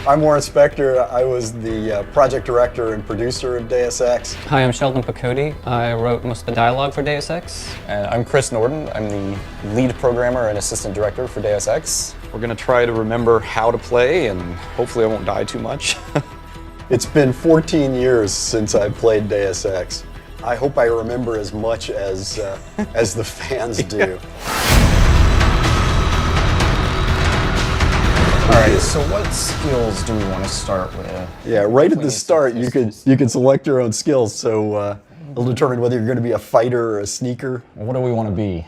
I'm Warren Spector. I was the project director and producer of Deus Ex. Hi, I'm Sheldon Pacotti. I wrote most of the dialogue for Deus Ex. And I'm Norden. I'm the lead programmer and assistant director for Deus Ex. We're going to try to remember how to play, and hopefully I won't die too much. It's been 14 years since I played Deus Ex. I hope I remember as much as the fans do. All right, so what skills do we want to start with? Yeah, right at the start, you can select your own skills, so it'll determine whether you're going to be a fighter or a sneaker. What do we want to be?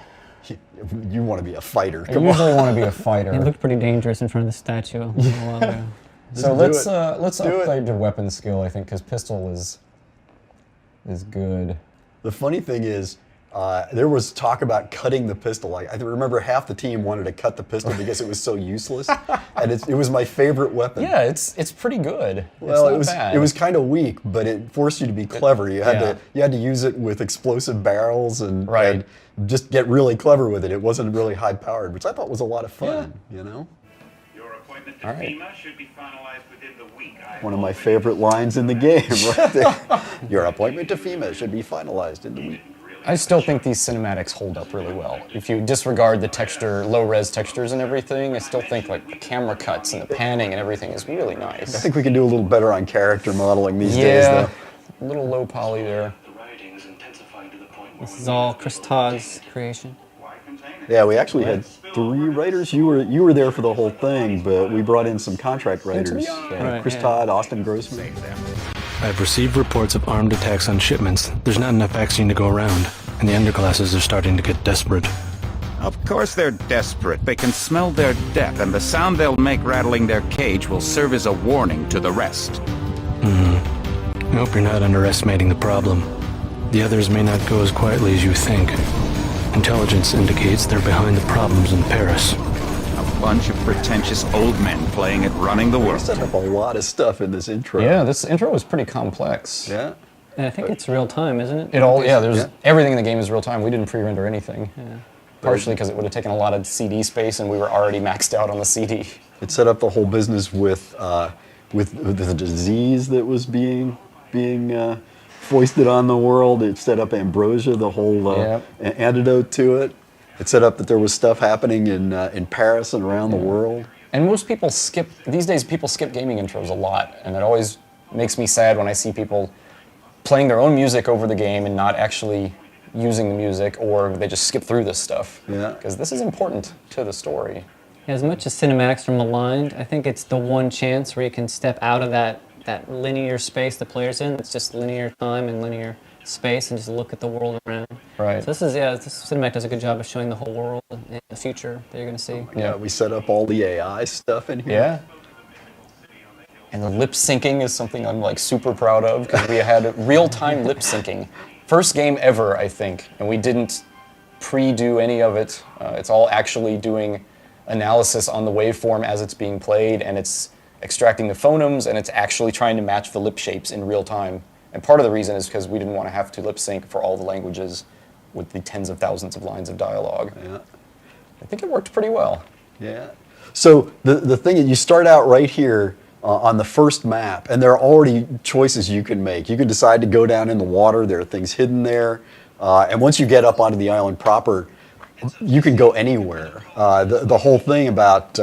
You want to be a fighter. I usually want to be a fighter. It looked pretty dangerous in front of the statue a while ago. So let's upgrade your weapon skill, I think, because pistol is good. The funny thing is, there was talk about cutting the pistol. I remember half the team wanted to cut the pistol because it was so useless, and it was my favorite weapon. Yeah, it's pretty good. Well, it's not bad. It was kind of weak, but it forced you to be clever. You had to use it with explosive barrels and just get really clever with it. It wasn't really high powered, which I thought was a lot of fun. You know. Your appointment to FEMA should be finalized within the week. One of my favorite lines in the game, right there. Your appointment to FEMA should be finalized in the week. I still think these cinematics hold up really well. If you disregard the low-res textures and everything, I still think like the camera cuts and the panning and everything is really nice. I think we can do a little better on character modeling these days, though. A little low poly there. This is all Chris Todd's creation. Yeah, we actually had 3 writers. You were there for the whole thing, but we brought in some contract writers. Chris Todd, Austin Grossman. I've received reports of armed attacks on shipments. There's not enough vaccine to go around, and the underclasses are starting to get desperate. Of course they're desperate. They can smell their death, and the sound they'll make rattling their cage will serve as a warning to the rest. I hope you're not underestimating the problem. The others may not go as quietly as you think. Intelligence indicates they're behind the problems in Paris. A bunch of pretentious old men playing at running the We world. set up a lot of stuff in this intro. Yeah, this intro was pretty complex. Yeah. And I think it's real time, isn't it? Everything in the game is real time. We didn't pre-render anything. Yeah. Partially because it would have taken a lot of CD space, and we were already maxed out on the CD. It set up the whole business with the disease that was being foisted on the world. It set up ambrosia, the whole antidote to it. It set up that there was stuff happening in Paris and around the world. And most people these days people skip gaming intros a lot, and it always makes me sad when I see people playing their own music over the game and not actually using the music, or they just skip through this stuff. Yeah. Because this is important to the story. As much as cinematics are maligned, I think it's the one chance where you can step out of that linear space the player's in. It's just linear time and linear space, and just look at the world around. Right. So this cinematic does a good job of showing the whole world and the future that you're going to see. Yeah, we set up all the AI stuff in here. Yeah. And the lip syncing is something I'm like super proud of, because we had real-time lip syncing. First game ever, I think, and we didn't pre-do any of it. It's all actually doing analysis on the waveform as it's being played, and it's extracting the phonemes, and it's actually trying to match the lip shapes in real time. And part of the reason is because we didn't want to have to lip sync for all the languages with the tens of thousands of lines of dialogue. Yeah. I think it worked pretty well. Yeah. So the thing is, you start out right here on the first map, and there are already choices you can make. You can decide to go down in the water. There are things hidden there. And once you get up onto the island proper, you can go anywhere. The whole thing about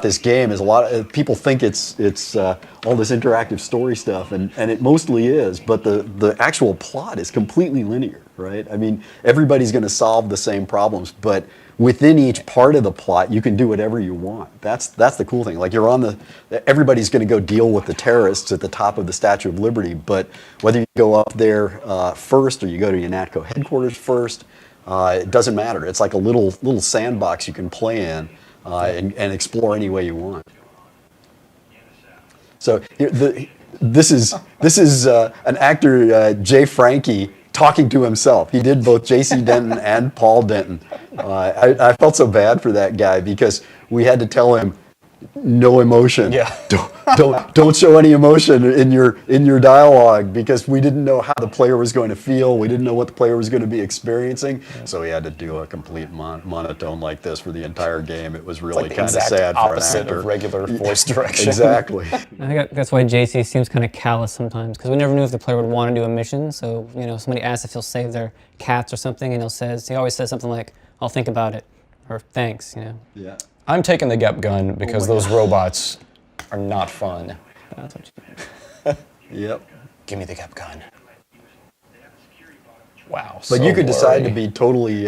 this game is a lot of people think it's all this interactive story stuff, and it mostly is, but the actual plot is completely linear, right? I mean, everybody's going to solve the same problems, but within each part of the plot, you can do whatever you want. That's the cool thing. Like everybody's going to go deal with the terrorists at the top of the Statue of Liberty, but whether you go up there first or you go to UNATCO headquarters first, it doesn't matter. It's like a little sandbox you can play in. And explore any way you want. So this is an actor, Jay Frankie, talking to himself. He did both J.C. Denton and Paul Denton. I felt so bad for that guy because we had to tell him, no emotion. Yeah. Don't show any emotion in your dialogue, because we didn't know how the player was going to feel. We didn't know what the player was going to be experiencing. So we had to do a complete monotone like this for the entire game. It was really Like the kind of exact sad for an opposite actor. of regular voice direction. Exactly. I think that's why JC seems kind of callous sometimes, because we never knew if the player would want to do a mission. So, somebody asks if he'll save their cats or something, and he always says something like, "I'll think about it," or "Thanks," Yeah. I'm taking the Gep gun because those robots are not fun. That's what you Yep. Give me the Gep gun. Wow. But you could decide to be totally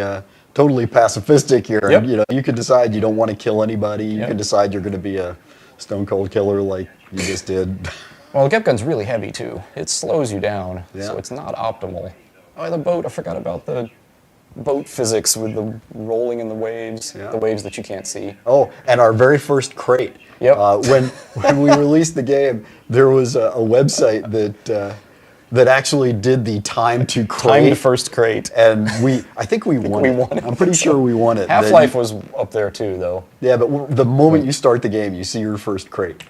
pacifistic here. Yep. And, you could decide you don't want to kill anybody. You Yep. can decide you're going to be a stone cold killer like you just did. Well, the Gep gun's really heavy too. It slows you down, Yeah. so it's not optimal. Oh, the boat. I forgot about the boat physics with the rolling in the waves. Yeah. The waves that you can't see. Oh, and our very first crate. Yep. When we released the game, there was a website that actually did the time to crate. Timed first crate. And I think we won. we it. won it. I'm pretty sure we won it. Half-Life was up there too, though. Yeah, but the moment you start the game, you see your first crate.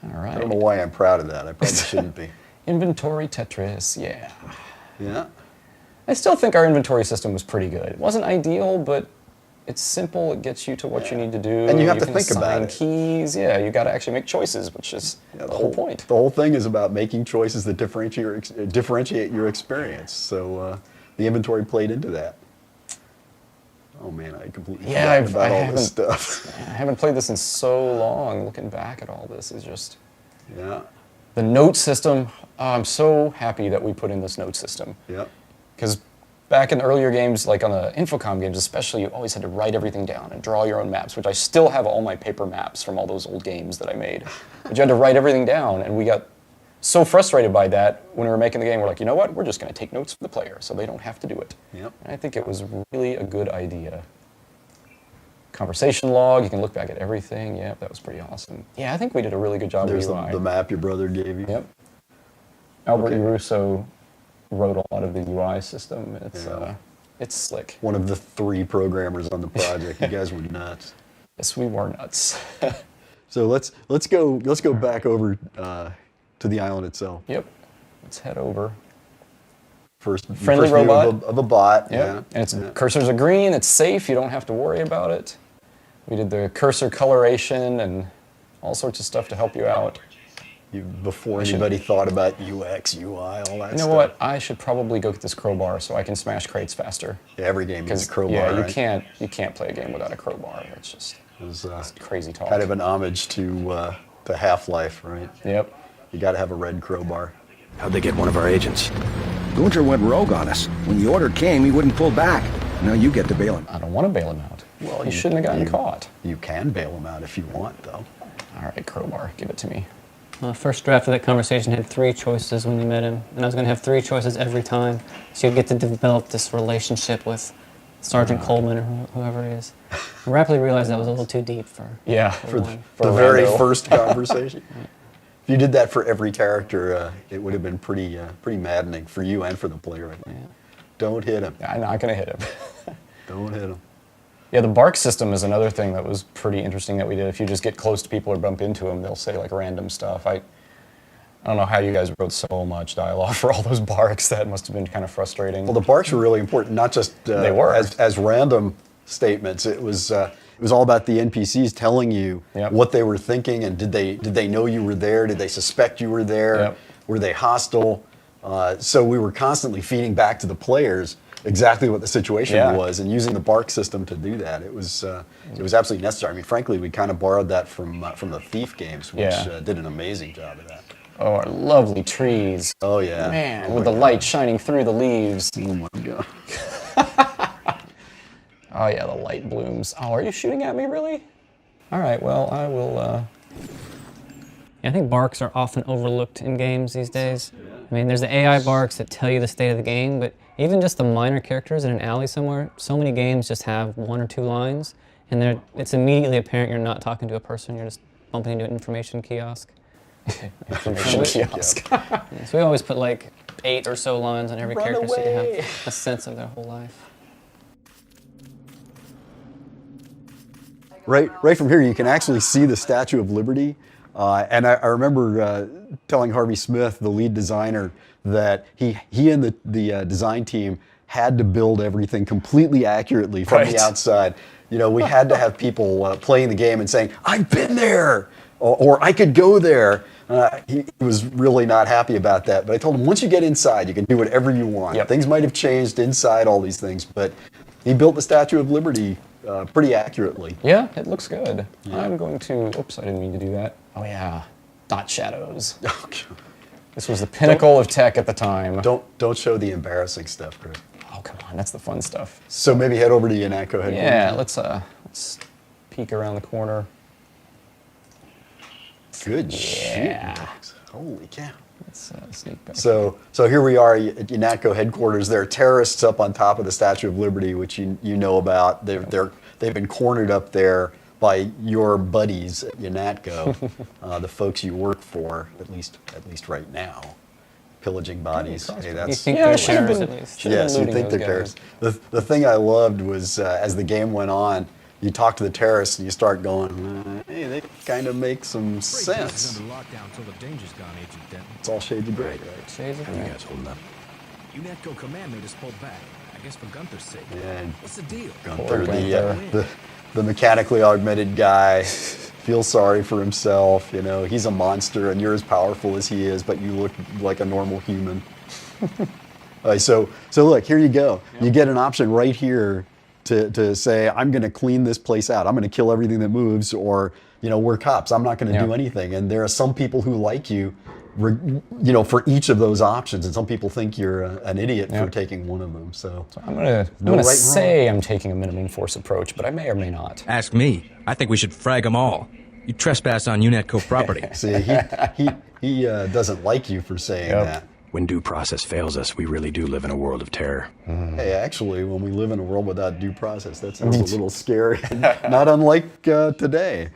All right. I don't know why I'm proud of that. I probably shouldn't be. Inventory Tetris, yeah. Yeah. I still think our inventory system was pretty good. It wasn't ideal, but it's simple. It gets you to what you need to do. And you have to can think about assign it. keys. Yeah, you got to actually make choices, which is the whole point. The whole thing is about making choices that differentiate your experience. So the inventory played into that. Oh man, I completely forgot about all this stuff. I haven't played this in so long. Looking back at all this is just Yeah. the note system. I'm so happy that we put in this note system. Yep. Because back in earlier games, like on the Infocom games especially, you always had to write everything down and draw your own maps, which I still have all my paper maps from all those old games that I made. But you had to write everything down, and we got so frustrated by that when we were making the game. We're like, you know what? We're just going to take notes for the player so they don't have to do it. Yep. And I think it was really a good idea. Conversation log, you can look back at everything. Yep, that was pretty awesome. Yeah, I think we did a really good job There's with UI. the map your brother gave you. Yep. Albert Okay. Russo wrote a lot of the UI system. Yeah. It's slick. One of the 3 programmers on the project. You guys were nuts. Yes, we were nuts. So let's go back over to the island itself. Yep. Let's head over. First Friendly view robot. of a bot. Yep. Yeah. And its cursors are green. It's safe. You don't have to worry about it. We did the cursor coloration and all sorts of stuff to help you out. Before anybody thought about UX, UI, all that stuff. You know what? I should probably go get this crowbar so I can smash crates faster. Yeah, every game needs a crowbar, yeah, right? you can't play a game without a crowbar. It's just It was crazy talk. kind of an homage to Half-Life, right? Yep. You got to have a red crowbar. How'd they get one of our agents? Gunter went rogue on us. When the order came, he wouldn't pull back. Now you get to bail him. I don't want to bail him out. Well, he shouldn't have gotten caught. You can bail him out if you want, though. All right, crowbar, give it to me. First draft of that conversation had 3 choices when you met him, and I was going to have 3 choices every time, so you'd get to develop this relationship with Sergeant Coleman or whoever it is. I rapidly realized that was a little too deep for one. The very rando. first conversation. If you did that for every character, it would have been pretty maddening for you and for the player. I think. Yeah. Don't hit him. I'm not going to hit him. Don't hit him. Yeah, the bark system is another thing that was pretty interesting that we did. If you just get close to people or bump into them, they'll say like random stuff. I don't know how you guys wrote so much dialogue for all those barks. That must have been kind of frustrating. Well, the barks were really important, not just They were. as random statements. It was all about the NPCs telling you Yep. what they were thinking, and did they know you were there? Did they suspect you were there? Yep. Were they hostile? So we were constantly feeding back to the players exactly what the situation Yeah. was, and using the bark system to do that. It was absolutely necessary. I mean, frankly, we kind of borrowed that from the Thief games, which Yeah. did an amazing job of that. Oh, our lovely trees. Oh yeah, Man, Oh, with my the God. light shining through the leaves. Oh my God. Oh yeah, the light blooms. Oh, are you shooting at me, really? All right, well, I will, Yeah, I think barks are often overlooked in games these days. I mean, there's the AI barks that tell you the state of the game, but even just the minor characters in an alley somewhere, so many games just have 1 or 2 lines, and it's immediately apparent you're not talking to a person, you're just bumping into an information kiosk. information kiosk. Yeah, so we always put like 8 or so lines on every Run character so you away. have a sense of their whole life. right from here, you can actually see the Statue of Liberty. And I remember telling Harvey Smith, the lead designer, that he and the design team had to build everything completely accurately from the outside. You know, we had to have people playing the game and saying, "I've been there," or "I could go there." He was really not happy about that. But I told him, once you get inside, you can do whatever you want. Yep. Things might have changed inside, all these things, but he built the Statue of Liberty pretty accurately. Yeah, it looks good. I'm going to, oops, I didn't mean to do that. Oh yeah, dot shadows. This was the pinnacle of tech at the time. Don't show the embarrassing stuff, Chris. Oh, come on, that's the fun stuff. So maybe head over to Yanatco headquarters. Yeah, let's peek around the corner. Good shit. Yeah. Holy cow. Let's sneak back. So here we are at Yanatco headquarters. There are terrorists up on top of the Statue of Liberty, which you know about. They've been cornered up there by your buddies at Yanatco, the folks you work for, at least right now, pillaging bodies. Hey, You that's think Yeah, they're it should've terrorists been- at least? should've been yes, you looting think they're those terrorists. The thing I loved was as the game went on, you talk to the terrorists and you start going, hey, they kind of make some sense. Under lockdown till the danger's gone, Agent Denton. It's all shades of gray. Shades of How you gray. guys holding up? UNATCO command made us pull back. I guess for Gunther's sake. And What's the deal? Gunther, Gunther. the mechanically augmented guy, feels sorry for himself. You know, he's a monster, and you're as powerful as he is, but you look like a normal human. So look, here you go. You get an option right here to say, I'm going to clean this place out. I'm going to kill everything that moves, or we're cops. I'm not going to do anything. And there are some people who like you, for each of those options, and some people think you're an idiot for taking one of them. So I'm gonna say I'm taking a minimum force approach, but I may or may not. Ask me. I think we should frag them all. You trespass on UNATCO property. see, he doesn't like you for saying that. When due process fails us, we really do live in a world of terror. Hey, actually, when we live in a world without due process, that sounds a little scary. Not unlike today.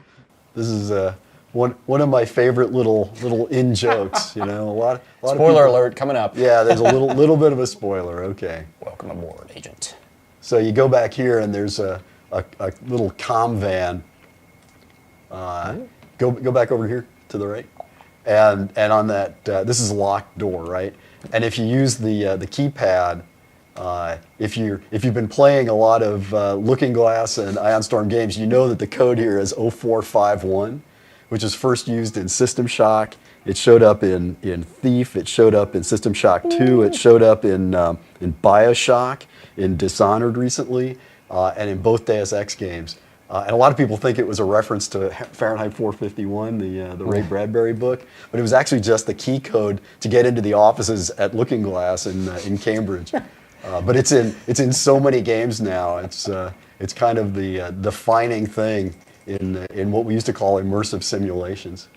This is one of my favorite little in jokes. A lot of Spoiler people, alert coming up. Yeah, there's a little bit of a spoiler. Okay. Welcome aboard, Agent. So you go back here, and there's a little comm van. Go back over here to the right, and on that this is a locked door, right? And if you use the keypad, if you've been playing a lot of Looking Glass and Ion Storm games, you know that the code here is 0451, which is first used in System Shock. It showed up in Thief. It showed up in System Shock 2. It showed up in BioShock, in Dishonored recently, and in both Deus Ex games. And a lot of people think it was a reference to Fahrenheit 451, the Ray Bradbury book, but it was actually just the key code to get into the offices at Looking Glass in Cambridge. But it's in so many games now. It's kind of the defining thing in what we used to call immersive simulations.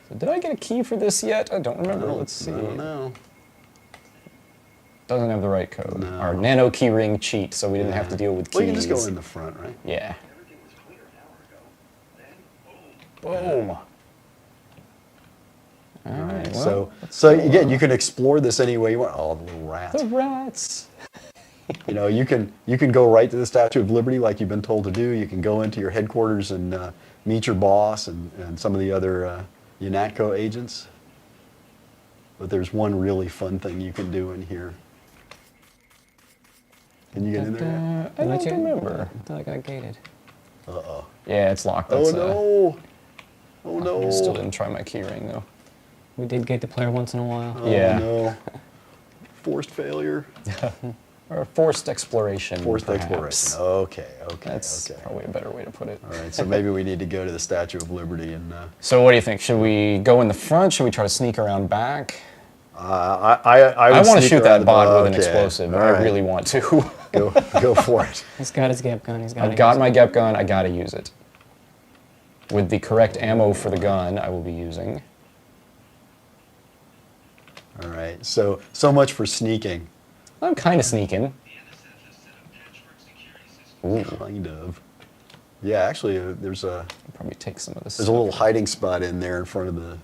So did I get a key for this yet? I don't remember. Let's see. I don't know. Doesn't have the right code. No. Our nano keyring cheat, so we didn't have to deal with keys. Well, you can just go in the front, right? Yeah. Boom. All right. Well, So again, you can explore this any way you want. Oh, the little rats. the rats. You can go right to the Statue of Liberty like you've been told to do. You can go into your headquarters and meet your boss and some of the other UNATCO agents. But there's one really fun thing you can do in here. Can you get in there? I don't remember. I thought I got gated. Uh-oh. Yeah, it's locked. Oh That's, no! Oh no! I still didn't try my keyring though. We did gate the player once in a while. Oh Yeah. no! Forced failure. Or forced exploration. Forced perhaps. exploration. Okay. That's Okay. probably a better way to put it. All right. So maybe we need to go to the Statue of Liberty and. So what do you think? Should we go in the front? Should we try to sneak around back? I I want to sneak shoot around that bot with an okay. explosive. All I right. really want to. Go for it. He's got his gap gun. I've got my GEP gun. I gotta use it. With the correct ammo for the gun, I will be using. All right. So much for sneaking. I'm kind of sneaking. Ooh, Kind of. Yeah, actually, there's a probably take some of this. there's a little hiding spot in there in front of the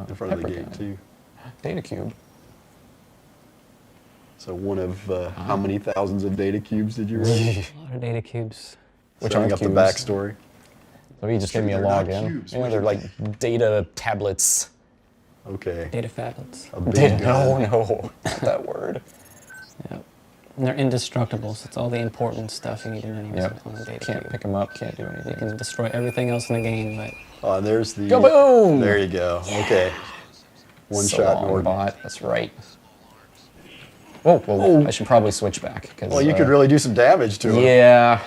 pepper gate gun. too. Data cube. So one of how many thousands of data cubes did you write? A lot of data cubes. Which Setting aren't up the cubes. backstory. So he just gave me a They're not login. cubes. You know, they're like data tablets. Okay. Data phablets. A big gun. No, not that word. Yep. And they're indestructible, so it's all the important stuff you need in any Yep. on a data Can't cube. pick them up, can't do You anything. can destroy everything else in the game, but There's the... Kaboom! There you go. Okay. One So shot long, Norden. bot. That's right. Oh, well, I should probably switch back. Well, you could really do some damage to him. Yeah.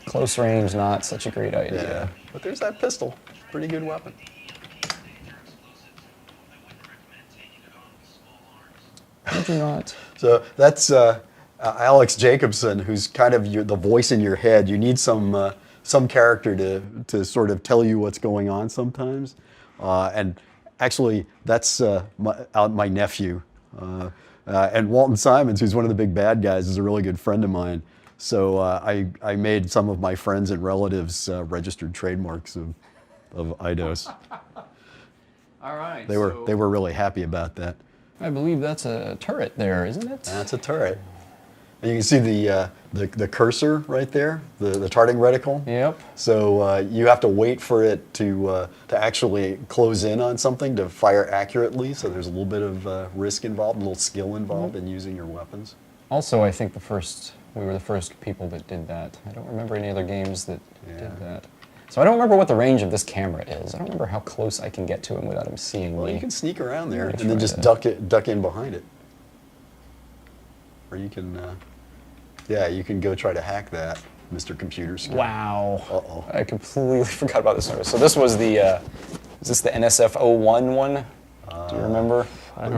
Close range, not such a great idea. Yeah. But there's that pistol. Pretty good weapon. I do not. So that's Alex Jacobson, who's kind of the voice in your head. You need some character to sort of tell you what's going on sometimes. And actually, that's my nephew. And Walton Simons, who's one of the big bad guys, is a really good friend of mine. So I made some of my friends and relatives registered trademarks of IDOS. All right. They were really happy about that. I believe that's a turret there, isn't it? That's a turret. And you can see the cursor right there, the targeting reticle. Yep. So you have to wait for it to actually close in on something to fire accurately. So there's a little bit of risk involved, a little skill involved in using your weapons. Also, I think we were the first people that did that. I don't remember any other games that did that. So I don't remember what the range of this camera is. I don't remember how close I can get to him without him seeing Well, me. you can sneak around there I'm and gonna then try just to- duck in behind it. Or you can, you can go try to hack that, Mr. Computer Screen. Wow. Uh-oh. I completely forgot about this. So this was the, is this the NSF-01 one? Do you remember?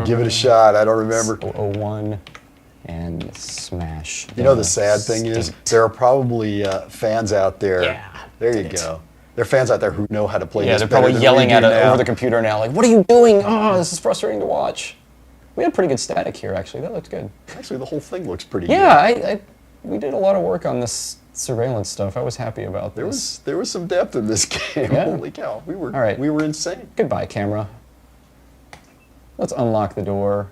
Give it a shot. I don't remember. 01 and smash. You know, the sad thing is there are probably fans out there. Yeah, There you go. There are fans out there who know how to play Yeah, this they're better probably than yelling we at do it now. over the computer now, like, what are you doing? Oh, this is frustrating to watch. We had pretty good static here, actually. That looked good. Actually, the whole thing looks pretty Yeah, good. we did a lot of work on this surveillance stuff. I was happy about this. There was some depth in this game. Yeah. Holy cow, we All right. were insane. Goodbye, camera. Let's unlock the door.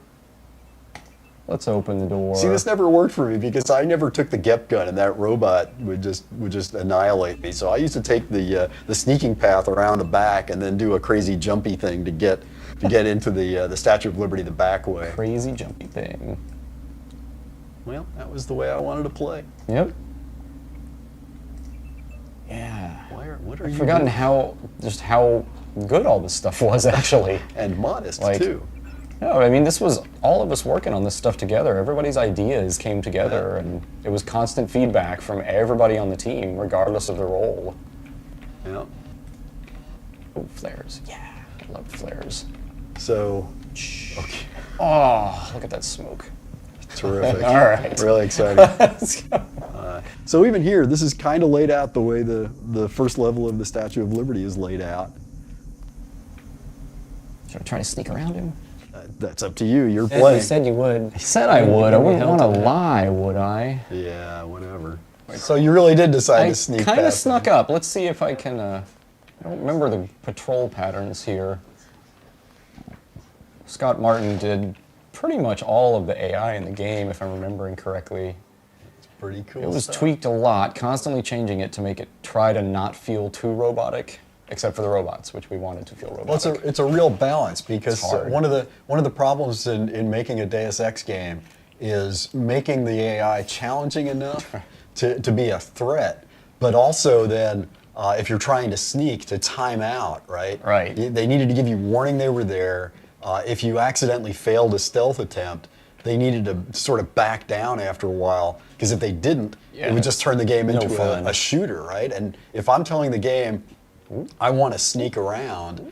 Let's open the door. See, this never worked for me because I never took the GEP gun, and that robot would just annihilate me. So I used to take the sneaking path around the back and then do a crazy jumpy thing to get into the Statue of Liberty the back way. Crazy jumpy thing. Well, that was the way I wanted to play. Yep. Yeah. What are I've you forgotten doing? how good all this stuff was, actually. And modest Like, too. No, I mean, this was all of us working on this stuff together. Everybody's ideas came together, and it was constant feedback from everybody on the team, regardless of their role. Yeah. Oh, flares. Yeah, I love flares. So, okay, Oh, look at that smoke. terrific. All right. Really exciting. Let's go. So even here, this is kind of laid out the way the first level of the Statue of Liberty is laid out. Should I try to sneak around him? That's up to you. You're you playing. said you would. I said I would. I wouldn't held want to to that. lie, would I? Yeah, whatever. So you really did decide I to sneak kind of past snuck up. Let's see if I can. I don't remember the patrol patterns here. Scott Martin did pretty much all of the AI in the game, if I'm remembering correctly. It's pretty cool. It was stuff. tweaked a lot, constantly changing it to make it try to not feel too robotic, except for the robots, which we wanted to feel robotic. Well, it's a real balance because It's hard. one of the problems in making a Deus Ex game is making the AI challenging enough to be a threat, but also then if you're trying to sneak, to time out, right? Right. They needed to give you warning they were there. If you accidentally failed a stealth attempt, they needed to sort of back down after a while, because if they didn't, Yeah. it would just turn the game No into fun. a shooter, right? And if I'm telling the game, I want to sneak around,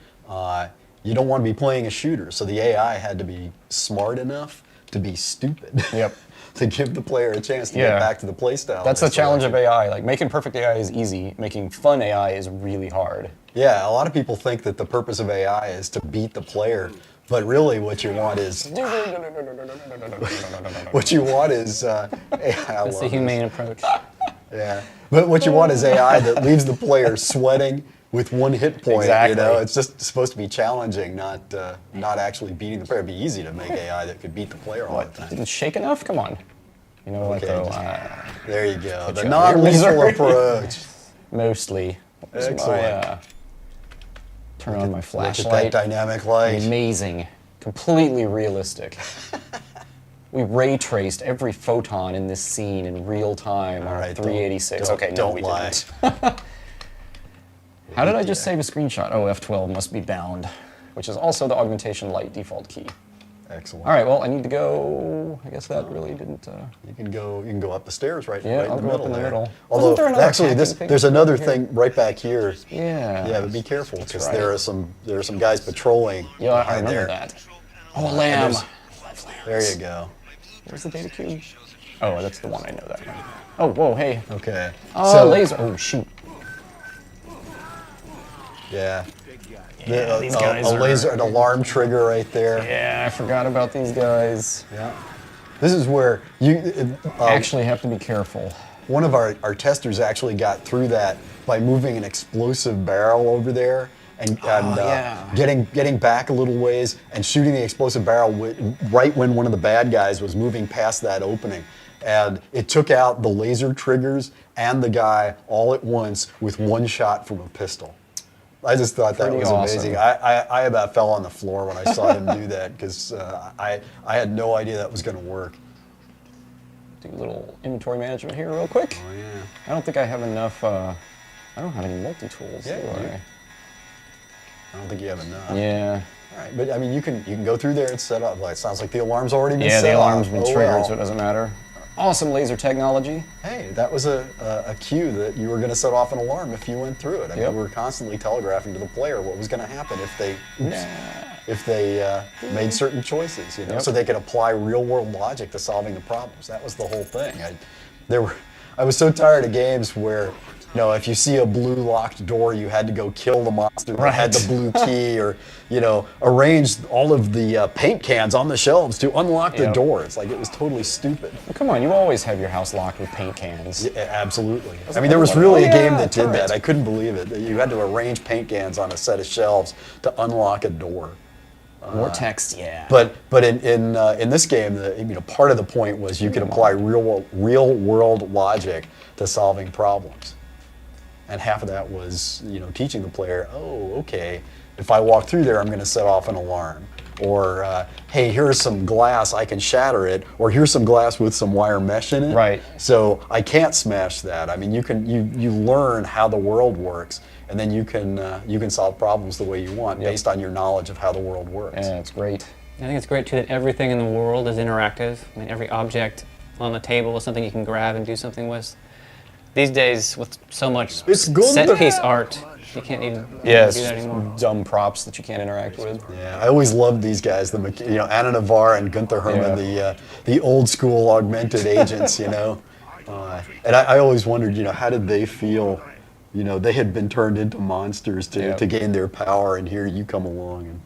you don't want to be playing a shooter. So the AI had to be smart enough to be stupid. Yep. To give the player a chance to Yeah. get back to the play style. That's the they challenge of selected. AI. Like, making perfect AI is easy. Making fun AI is really hard. Yeah, a lot of people think that the purpose of AI is to beat the player, but really what you want is AI. I That's love the humane this. approach. Yeah, but what you want is AI that leaves the player sweating with one hit point. Exactly. You know, it's just supposed to be challenging, not actually beating the player. It'd be easy to make AI that could beat the player all the time. Didn't shake enough? Come on. You know what, Okay, though? There you go. The you out of your non-lethal misery. approach. Mostly. Excellent. Turn on my Look flashlight. at that dynamic light. Amazing. Completely realistic. We ray traced every photon in this scene in real time on right, 386. don't- Okay, no, don't we lie. didn't. How did I just save a screenshot? Oh, F12 must be bound, which is also the augmentation light default key. Excellent. All right, well, I need to go. I guess that really didn't. You can go up the stairs right, Yeah, right I'll in the go up middle in the there. middle. Although Wasn't there another actually, hacking thing there's another here? thing right back here. Yeah. Yeah, but be careful because right. there are some guys patrolling. Yeah, I behind remember there. that. Oh, a lamb. There you go. Where's the data cube? Oh, that's the one I know that one. Oh, whoa, hey. Okay. Oh, laser. Oh, shoot. Yeah. these guys a are- laser, an alarm trigger right there. Yeah, I forgot about these guys. Yeah. This is where you Actually have to be careful. one of our testers actually got through that by moving an explosive barrel over there and yeah. getting back a little ways and shooting the explosive barrel right when one of the bad guys was moving past that opening. And it took out the laser triggers and the guy all at once with one shot from a pistol. I just thought that Pretty was awesome. amazing. I about fell on the floor when I saw him do that because I had no idea that was going to work. Do a little inventory management here real quick. Oh, yeah. I don't think I have enough, I don't have any multi-tools, Yeah, do you do. I? I don't think you have enough. Yeah. All right, but I mean, you can go through there and set up. Like, it sounds like the alarm's already been Yeah, set the alarm's off. been Oh, triggered, well. so it doesn't matter. Awesome laser technology. Hey, that was a cue that you were going to set off an alarm if you went through it. I mean, Yep. we were constantly telegraphing to the player what was going to happen if they made certain choices, you know, Yep. so they could apply real-world logic to solving the problems. That was the whole thing. I was so tired of games where, you know, if you see a blue locked door, you had to go kill the monster that had the blue key, or, you know, arrange all of the paint cans on the shelves to unlock the Yep. door. It's like, it was totally stupid. Well, come on, you always have your house locked with paint cans. Yeah, absolutely. I mean, there was really Oh, a game yeah, that did turret. that. I couldn't believe it. You had to arrange paint cans on a set of shelves to unlock a door. More text, yeah. But in this game, part of the point was you could apply real world logic to solving problems, and half of that was, you know, teaching the player, oh, okay, if I walk through there, I'm going to set off an alarm, or hey, here's some glass, I can shatter it, or here's some glass with some wire mesh in it, Right. So I can't smash that. I mean, you learn how the world works, and then you can solve problems the way you want based on your knowledge of how the world works. Yeah, it's great. I think it's great too that everything in the world is interactive. I mean, every object on the table is something you can grab and do something with. These days, with so much It's good. set-piece art, you can't even Yeah, do that anymore. dumb props that you can't interact with. Yeah, I always loved these guys, Anna Navarre and Gunther Hermann, the old school augmented agents, you know. And I always wondered, you know, how did they feel? You know, they had been turned into monsters to gain their power, and here you come along, and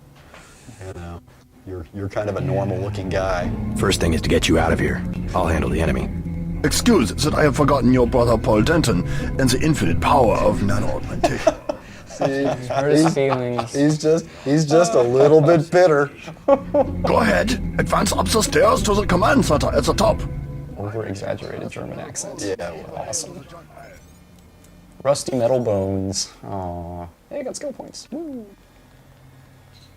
you know, you're kind of a normal looking guy. First thing is to get you out of here. I'll handle the enemy. Excuse that I have forgotten your brother Paul Denton and the infinite power of nano-augmentation. Hurt his feelings. He's just a little bit bitter. Go ahead, advance up the stairs to the command center at the top. Over-exaggerated German accent. Yeah, well, Awesome. Rusty metal bones. Aw. Hey, I got skill points. Woo.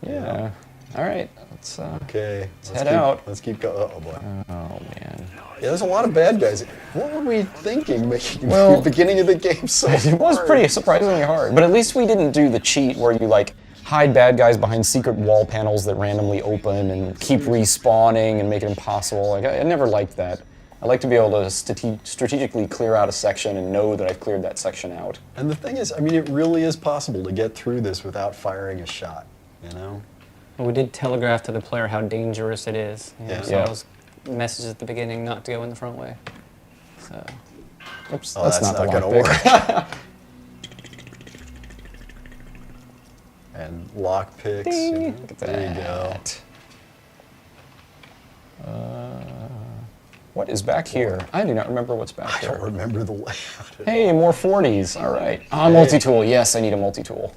Yeah. All right. Let's okay. head out. Let's keep going. Oh boy. Oh man. Yeah, there's a lot of bad guys. What were we thinking making Well, the beginning of the game so It was hard? pretty surprisingly hard, but at least we didn't do the cheat where you like hide bad guys behind secret wall panels that randomly open and keep respawning and make it impossible. Like I never liked that. I like to be able to strategically clear out a section and know that I've cleared that section out. And the thing is, I mean, it really is possible to get through this without firing a shot, you know? We did telegraph to the player how dangerous it is. You know, Yeah. so Yeah. those messages at the beginning not to go in the front way. So, Oops, Oh, that's not the gonna lockpick. work. And lock picks. You know, Look at there you go. that. What is back here? I do not remember what's back I here. don't remember the layout. Hey, more 40s. All right. Multi-tool. Yes, I need a multi-tool.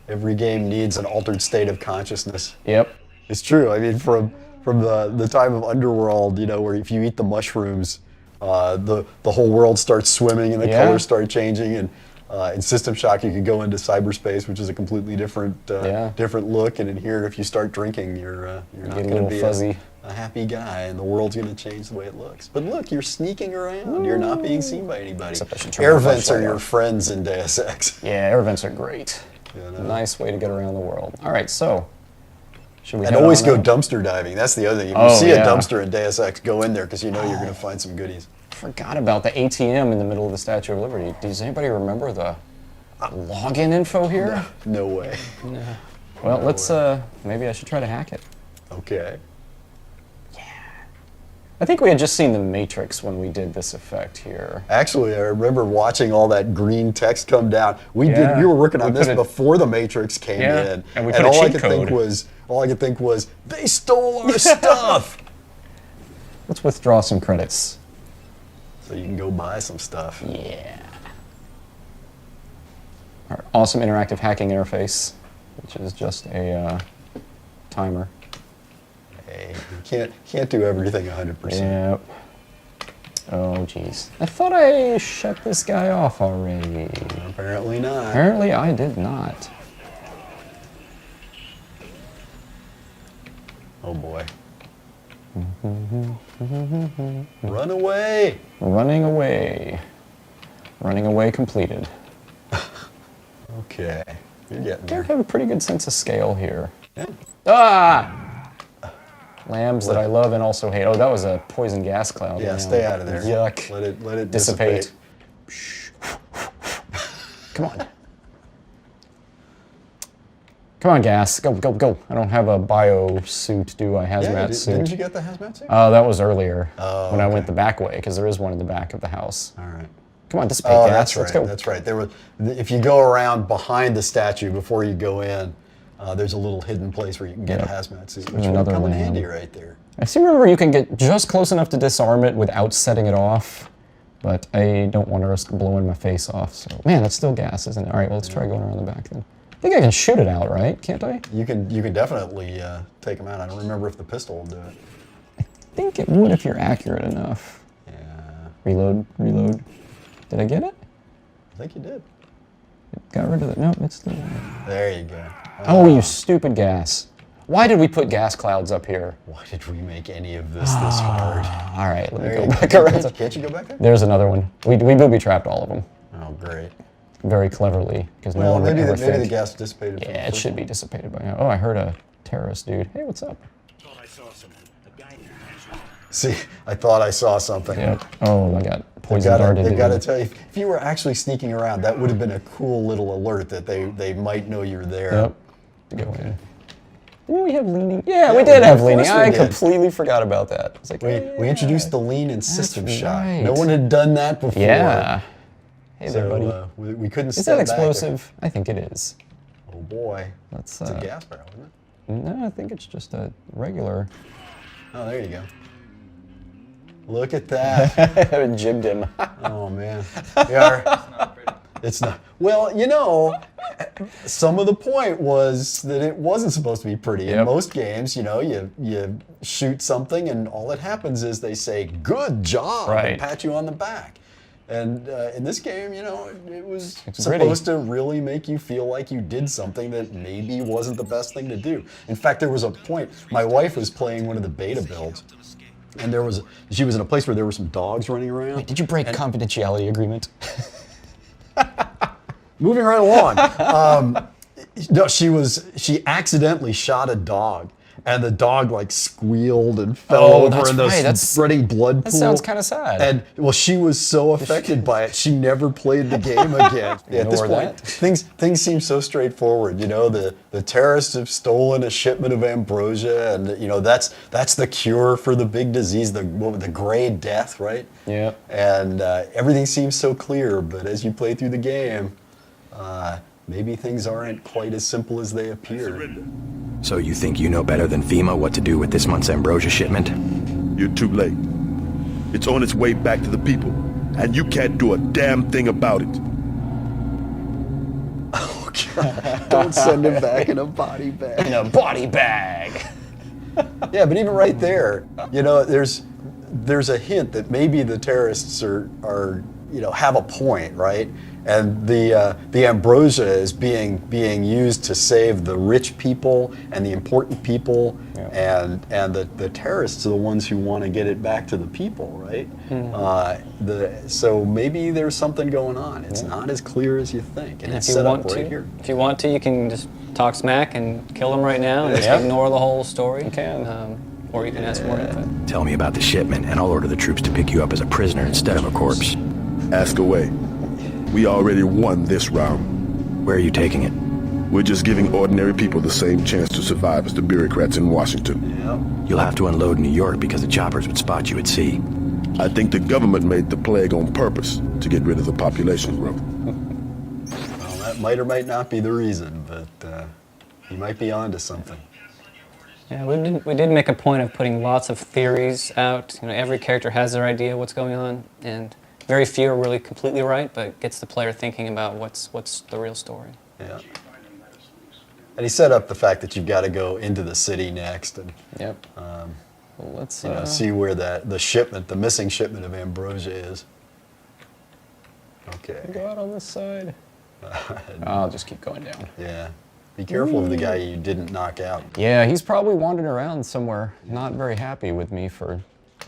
Every game needs an altered state of consciousness. Yep. It's true. I mean, from the time of Underworld, you know, where if you eat the mushrooms, the whole world starts swimming and the Yeah. colors start changing, and In System Shock, you could go into cyberspace, which is a completely different different look. And in here, if you start drinking, you're not going to be fuzzy. A happy guy, and the world's going to change the way it looks. But look, you're sneaking around. You're not being seen by anybody. Except I should turn Air my vents are flashlight your on. friends in Deus Ex. Yeah, air vents are great. You know? Nice way to get around the world. All right, so should we And head always on go out? dumpster diving. That's the other thing. If you Oh, see yeah. a dumpster in Deus Ex, go in there because you know you're going to find some goodies. Forgot about the ATM in the middle of the Statue of Liberty. Does anybody remember the login info here? No way. No. Well, let's, maybe I should try to hack it. Okay. I think we had just seen The Matrix when we did this effect here. Actually, I remember watching all that green text come down. We were working on We this put it- before the Matrix came Yeah, in, and we put a all I cheat could code. think was they stole our stuff. Let's withdraw some credits. So you can go buy some stuff. Yeah. Our awesome interactive hacking interface, which is just a timer. Hey, you can't do everything 100%. Yep. Oh, jeez. I thought I shut this guy off already. Apparently not. Apparently I did not. Oh boy. Run away. Running away. Running away completed. Okay. You're getting I there. have a pretty good sense of scale here. Yeah. Ah! Lambs that I love and also hate. Oh, that was a poison gas cloud. Yeah, Lamb. stay out of there. Yuck. Let it Dissipate. dissipate. Come on. Come on, gas. Go, go, go. I don't have a bio suit, do I? Hazmat suit. Didn't you get the hazmat suit? Oh, that was earlier Oh, when I okay. went the back way, because there is one in the back of the house. All right. Come on, dissipate Oh, gas. that's right. Let's go. That's right. There was, if you go around behind the statue before you go in, there's a little hidden place where you can get a hazmat suit, which would another come in lamb. handy right there. I seem to remember you can get just close enough to disarm it without setting it off, but I don't want to risk blowing my face off. So, man, that's still gas, isn't it? All right, well, let's try going around the back then. I think I can shoot it out, right? Can't I? You can definitely take them out. I don't remember if the pistol will do it. I think it would if you're accurate enough. Yeah, Reload, reload. Did I get it? I think you did. Got rid of it. Nope, it's still there. There you go. Oh, you stupid gas. Why did we put gas clouds up here? Why did we make any of this hard? All right, let me There go you back go. around. Can't you go back there? There's another one. We booby trapped all of them Oh, great. very cleverly because no Well, one would maybe ever maybe the think. gas dissipated. from Yeah, the it first should one. be dissipated by now. Oh, I heard a terrorist dude. Hey, what's up? See, I thought I saw something. Yep. Oh, I got They poison darted. gotta in. tell you, if you were actually sneaking around, that would have been a cool little alert that they might know you're there. Yep. To go in. Didn't we have leaning? Yeah, we did have of leaning. course we I did. completely forgot about that. It's like, We introduced the lean in System Shock. right. No one had done that before. Yeah. Hey So there, buddy. we couldn't Is step that back there. explosive? I think it is. Oh boy. Let's. It's a gas barrel, isn't it? No, I think it's just a regular. Oh, there you go. Look at that. I jibbed him. Oh man. Yeah. It's not. Well, you know, some of the point was that it wasn't supposed to be pretty. In Yep. most games, you know, you shoot something and all that happens is they say, "Good job," Right. and pat you on the back. And in this game, you know, it was It's supposed to really make you feel like you did something that maybe wasn't the best thing to do. In fact, there was a point, my wife was playing one of the beta builds, and she was in a place where there were some dogs running around. Wait, did you break confidentiality agreement? Moving right along. No, she accidentally shot a dog, and the dog like squealed and fell Oh, over that's in the right, that's- spreading blood pool. That sounds kind of sad. And well, she was so affected by it, she never played the game again. Yeah, at this Ignore point, that. things seem so straightforward. You know, the terrorists have stolen a shipment of ambrosia, and you know that's the cure for the big disease, the gray death, right? Yeah. And everything seems so clear, but as you play through the game, maybe things aren't quite as simple as they appear. So you think you know better than FEMA what to do with this month's ambrosia shipment? You're too late. It's on its way back to the people, and you can't do a damn thing about it. Oh, God. Don't send him back in a body bag. In a body bag. Yeah, but even right there, you know, there's a hint that maybe the terrorists are have a point, right? And the ambrosia is being used to save the rich people and the important people, and the terrorists are the ones who want to get it back to the people, right? So maybe there's something going on. It's not as clear as you think, and it's set up right here. If you want to, you can just talk smack and kill them right now, and just ignore the whole story. You can. Or you can ask more info. Tell me about the shipment, and I'll order the troops to pick you up as a prisoner instead of a corpse. Ask away. We already won this round. Where are you taking it? We're just giving ordinary people the same chance to survive as the bureaucrats in Washington. You'll have to unload in New York because the choppers would spot you at sea. I think the government made the plague on purpose to get rid of the population growth. Well, that might or might not be the reason, but you might be onto something. Yeah, we did make a point of putting lots of theories out. Every character has their idea of what's going on, and very few are really completely right, but gets the player thinking about what's the real story. Yeah. And he set up the fact that you've got to go into the city next, and Well, let's see where the missing shipment of ambrosia is. Okay. go out on this side. I'll just keep going down. Yeah. Be careful of the guy you didn't knock out. Yeah, he's probably wandering around somewhere, not very happy with me for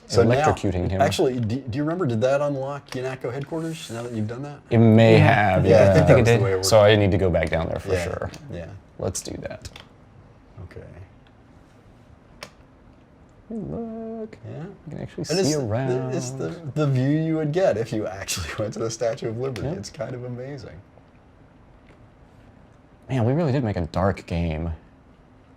electrocuting him. Actually, do you remember, did that unlock UNATCO headquarters now that you've done that? It may have, Yeah, I think it did. So I need to go back down there for Yeah, sure. yeah. Let's do that. Okay. Look. Yeah. You can actually And see around. it's the view you would get if you actually went to the Statue of Liberty. It's kind of amazing. Man, we really did make a dark game.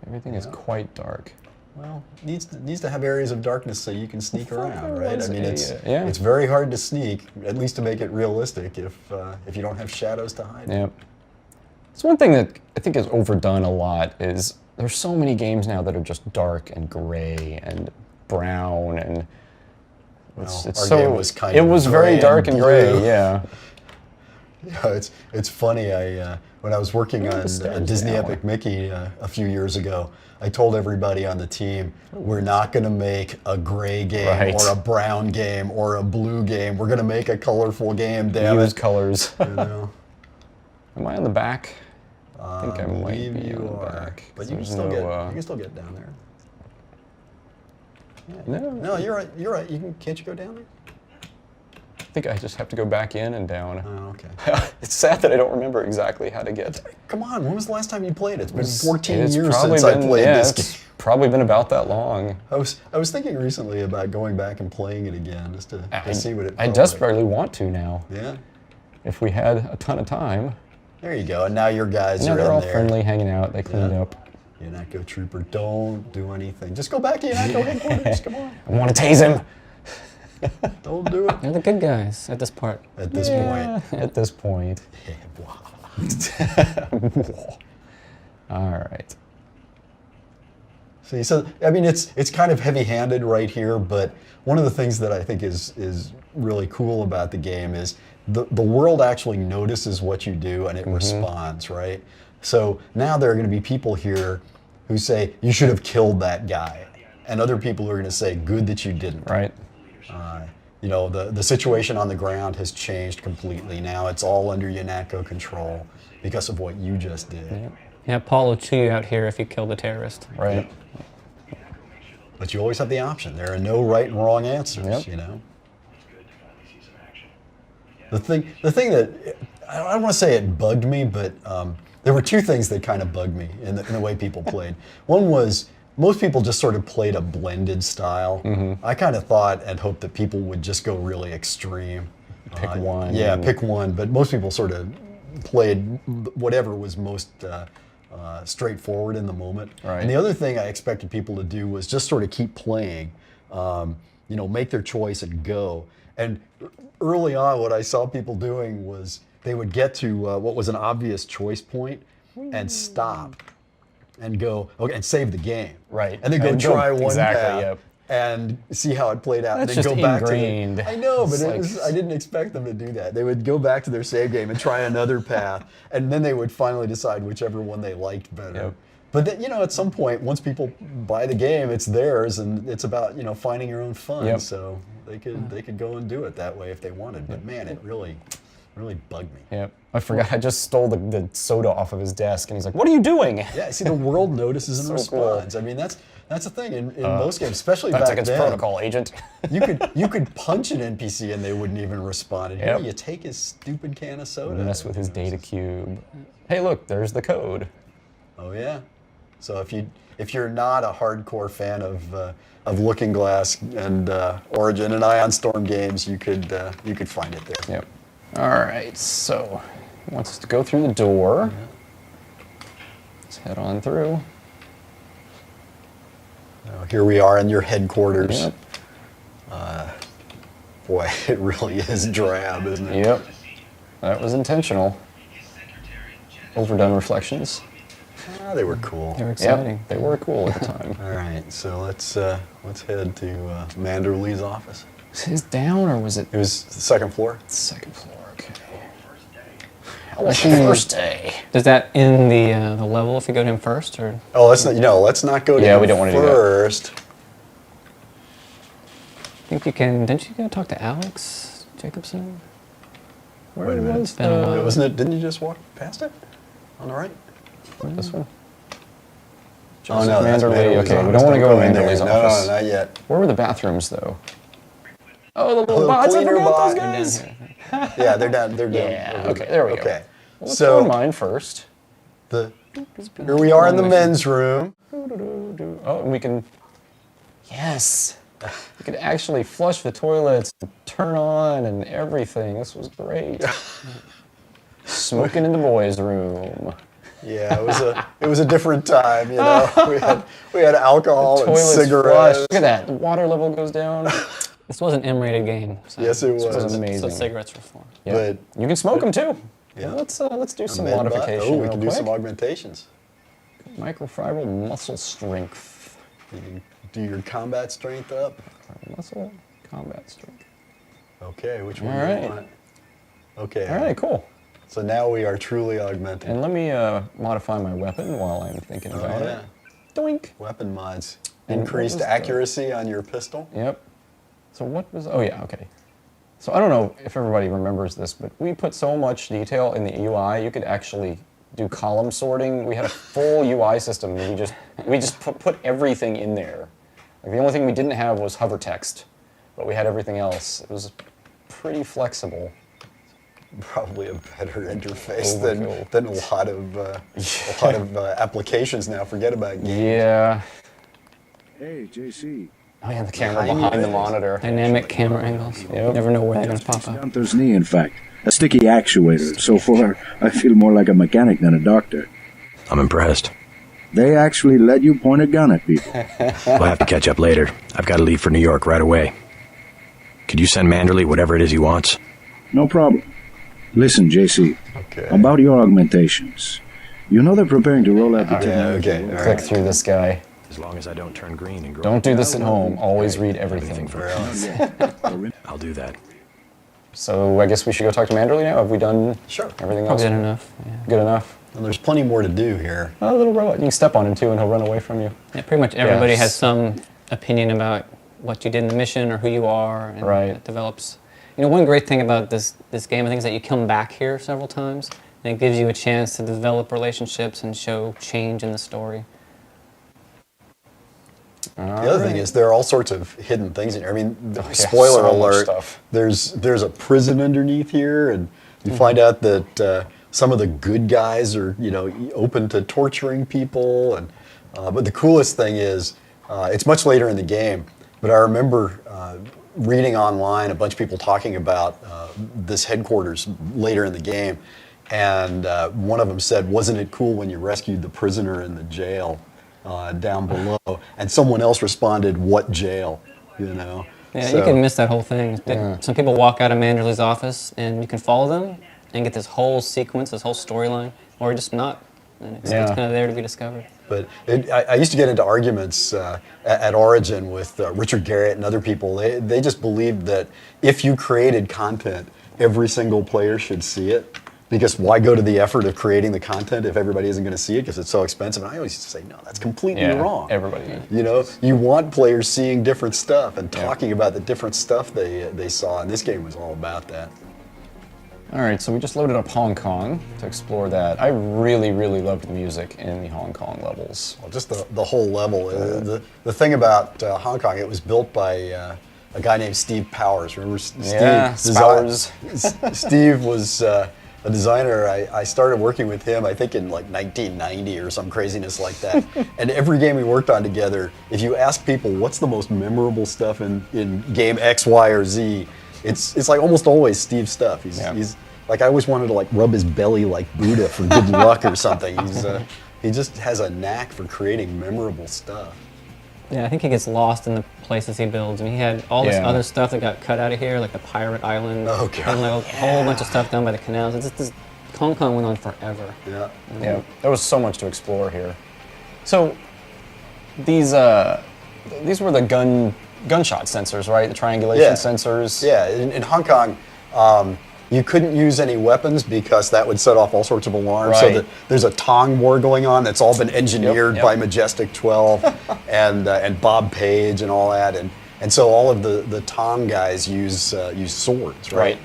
Everything is quite dark. Well, needs to have areas of darkness so you can sneak around, right? I mean, yeah. it's very hard to sneak, at least to make it realistic, if you don't have shadows to hide. Yep. It's one thing that I think is overdone a lot is there's so many games now that are just dark and gray and brown and Our game was kind it of was gray very dark and gray, blue. yeah. Yeah, it's funny. When I was working on Disney Epic Mickey a few years ago, I told everybody on the team, we're not going to make a gray game or a brown game or a blue game. We're going to make a colorful game. Damn Use it! colors. You know? Am I on the back? I think I might believe be you on the are, back. but you can still get down there. Yeah. No, you're right. You're right. Can't you go down there? I think I just have to go back in and down. Oh, okay. It's sad that I don't remember exactly how to get. Come on, when was the last time you played it? It's been 14 It's years probably since I been- played yeah, this it's game. probably been about that long. I was thinking recently about going back and playing it again just to see what it I felt desperately want to now. like. Yeah. If we had a ton of time. There you go. And now your guys are they're in all there. friendly, hanging out. They cleaned up. UNATCO trooper, don't do anything. Just go back to UNATCO headquarters. Come on. I want to tase him. Don't do it. They're the good guys at this part. At this point. At this point. All right. See, so I mean, it's kind of heavy-handed right here, but one of the things that I think is really cool about the game is the world actually notices what you do and it responds, right? So now there are going to be people here who say you should have killed that guy, and other people are going to say good that you didn't. Right. The situation on the ground has changed completely. Now it's all under UNATCO control because of what you just did. Yeah, Paul will chew you out here if you kill the terrorist. Right. But you always have the option. There are no right and wrong answers, you know. The thing that, I don't want to say it bugged me, but there were two things that kind of bugged me in the way people played. One was, most people just sort of played a blended style. I kind of thought and hoped that people would just go really extreme. Pick one. Yeah, pick one, but most people sort of played whatever was most straightforward in the moment. Right. And the other thing I expected people to do was just sort of keep playing, make their choice and go. And early on, what I saw people doing was they would get to what was an obvious choice point and stop and go, okay, and save the game. Right. And then go try one path Yep. and see how it played out. That's and then just go back ingrained. I know, but It's I didn't expect them to do that. They would go back to their save game and try another path, and then they would finally decide whichever one they liked better. Yep. But then, at some point, once people buy the game, it's theirs, and it's about finding your own fun. Yep. So They could go and do it that way if they wanted. But man, it really bugged me. Yep. I forgot. I just stole the soda off of his desk, and he's like, "What are you doing?" Yeah. See, the world notices and So cool. responds. I mean, that's the thing in most games, especially That's back against then. protocol, agent. You could punch an NPC and they wouldn't even respond. And Yep. here you take his stupid can of soda. Mess with his data cube. Hey, look, there's the code. Oh yeah. So if you're not a hardcore fan of Looking Glass and Origin and Ion Storm games, you could find it there. Yep. All right. So, he wants us to go through the door. Let's head on through. Here we are in your headquarters. Yep. Boy, it really is drab, isn't it? Yep. That was intentional. Overdone reflections. They were cool. They were exciting. Yep, they were cool at the time. All right, so let's head to Manderley's office. Was his down or was it? It was the second floor. Second floor. Okay. First day. Does that end the level if you go to him first, or? Oh, let's not go to Yeah, him we don't want to do that. first. I think you can. Didn't you go talk to Alex Jacobson? Where Wait a minute. was Been a while. Wasn't it? Didn't you just walk past it? On the right? this one? Oh no, that's Manderley. Manderley's Okay, we office. don't want to go to in there. Manderley's No, office. No, not yet. Where were the bathrooms, though? Oh, the little little bots. I cleaner forgot bot. those Down guys. here. Yeah, they're down. They're down. Yeah. Okay, there we go. Okay. Well, let's go in So mine first. here we are in the men's room. Oh, and we can. Yes. We could actually flush the toilets, turn on, and everything. This was great. Smoking in the boys' room. Yeah, it was a different time. You know, we had alcohol and Toilets cigarettes. flush. Look at that. The water level goes down. This was an M-rated game. So Yes, it This was was. amazing. So cigarettes were for. Yeah. But You can smoke them too. Yeah. Let's do some Med bot. modification. Oh, we real can do quick. some augmentations. Microfiber muscle strength. You can do your combat strength up. Muscle combat strength. Okay, which one All do you right. want? Okay. All right, cool. So now we are truly augmented. And let me modify my weapon while I'm thinking about yeah. it. Doink. Weapon mods. And what Increased was the- accuracy on your pistol. Yep. So what was? Oh yeah, okay. So I don't know if everybody remembers this, but we put so much detail in the UI. You could actually do column sorting. We had a full UI system. And we just put everything in there. Like the only thing we didn't have was hover text, but we had everything else. It was pretty flexible. Probably a better interface Overkill. than a lot of applications now. Forget about games. Yeah. Hey, JC. Oh yeah, the camera Behind behind the you. monitor. Dynamic camera angles. Yep. Never know where they're going to pop up. Gunther's knee, in fact. A sticky actuator. So far, I feel more like a mechanic than a doctor. I'm impressed. They actually let you point a gun at people. We'll have to catch up later. I've got to leave for New York right away. Could you send Manderley whatever it is he wants? No problem. Listen, JC. Okay. About your augmentations. You know they're preparing to roll out the Yeah, technology. okay. All Click right. through this guy. As long as I don't turn green and grow. Don't do this at home. Always read everything. I'll do that. So I guess we should go talk to Manderley now. Have we done Sure. everything else? Probably good enough. Yeah. Good enough. And there's plenty more to do here. A little robot. You can step on him too, and he'll run away from you. Yeah, pretty much everybody Yes. has some opinion about what you did in the mission or who you are, and Right. it develops. You know, one great thing about this game, I think, is that you come back here several times, and it gives you a chance to develop relationships and show change in the story. The other thing is there are all sorts of hidden things in here. I mean, yeah, spoiler so much alert, stuff. there's a prison underneath here, and you find out that some of the good guys are, open to torturing people. And but the coolest thing is, it's much later in the game, but I remember reading online a bunch of people talking about this headquarters later in the game, and one of them said, "Wasn't it cool when you rescued the prisoner in the jail down below?" And someone else responded, "What jail?" Yeah, So- you can miss that whole thing. Some people walk out of Manderley's office, and you can follow them and get this whole sequence, this whole storyline, or just not. And it's kind of there to be discovered. But I used to get into arguments at Origin with Richard Garrett and other people. They just believed that if you created content, every single player should see it, because why go to the effort of creating the content if everybody isn't going to see it because it's so expensive? And I always used to say, no, that's completely wrong. Everybody. You know, you want players seeing different stuff and talking about the different stuff they saw, and this game was all about that. All right, so we just loaded up Hong Kong to explore that. I really, really loved the music in the Hong Kong levels. Well, just the whole level. The thing about Hong Kong, it was built by a guy named Steve Powers. Remember Steve? Yeah, Powers. Steve was a designer. I started working with him, I think, in like 1990 or some craziness like that. And every game we worked on together, if you ask people what's the most memorable stuff in game X, Y, or Z, it's like almost always Steve's stuff. He's like, I always wanted to like rub his belly like Buddha for good luck or something. He just has a knack for creating memorable stuff. Yeah, I think he gets lost in the places he builds. I mean, he had all this other stuff that got cut out of here, like the pirate island, and like a whole bunch of stuff down by the canals. It's just, Hong Kong went on forever. Yeah. Yeah, there was so much to explore here. So these were the gunshot sensors, right? The triangulation sensors. Yeah, in Hong Kong, you couldn't use any weapons because that would set off all sorts of alarms. Right. So there's a Tong war going on that's all been engineered by Majestic 12 and Bob Page and all that. And so all of the Tong guys use swords, right?